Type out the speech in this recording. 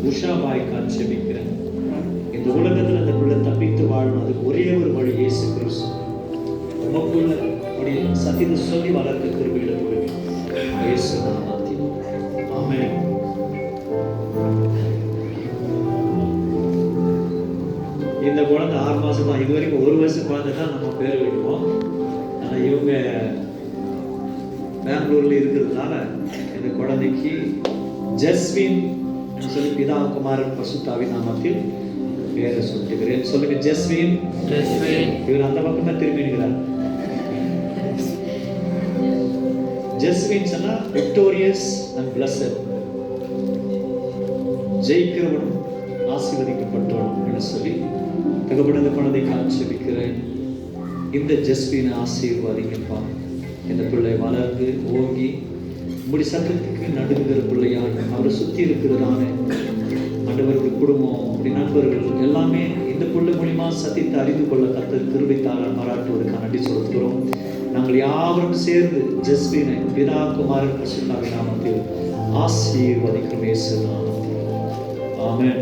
உஷாபாய்க்கான் செபிக்கிறேன். இந்த உலகத்தில் அந்த பிள்ளை தப்பித்து வாழணும். அதுக்கு ஒரே ஒரு வழி இயேசு கிறிஸ்து. உமக்குள்ள அப்படி சத்தியத்தை சொல்லி வளர்க்க கிருபையில கொடுங்க இயேசு நாமத்தில். ஆமென். இந்த குழந்தை 6 மாசம் தான். இது வரைக்கும் 1 வயசு குழந்தை தான் நம்ம பேர் வைக்குவோம். ஆனால் இவங்க பெங்களூர்ல இருக்கிறதுனால இந்த குழந்தைக்கு ஜஸ்வின் சொல்லி பிதா குமாரன் பரிசுத்த நாமத்தில் பேரை சொல்லிக்கிறேன். சொல்லுங்க ஜஸ்வின். இவர் அந்த பக்கம் தான் திரும்பி இருக்கிறார். ஜஸ்வின் சொன்னா விக்டோரியஸ் அண்ட் பிளஸட், ஜெயிக்கிறவனும் ஆசீர்வதிக்கப்பட்டவனும் என்று சொல்லி தகப்பனது குழந்தைக்கு ஆட்சேபிக்கிறேன். இந்த ஜஸ்வினை ஆசீர்வாதிங்கப்பா. இந்த பிள்ளை வளர்ந்து ஓங்கி முடி சத்தத்துக்கு நடுங்குகிற பிள்ளையாக அவரை சுற்றி இருக்கிறதான ஆண்டவருடைய குடும்பம் அப்படி நண்பர்கள் எல்லாமே இந்த பிள்ளை மூலியமா சத்தியத்தை அறிந்து கொள்ள கர்த்தர் கிருபைத்தால் பாராட்டுவதற்காக நன்றி செலுத்துகிறோம். நாங்கள் யாவரும் சேர்ந்து ஜஸ்வினை பிதா குமாரன் பரிசுத்த நாமத்தில் ஆசீர்வதிக்கிறோம் இயேசு நாமத்தில். ஆமென்.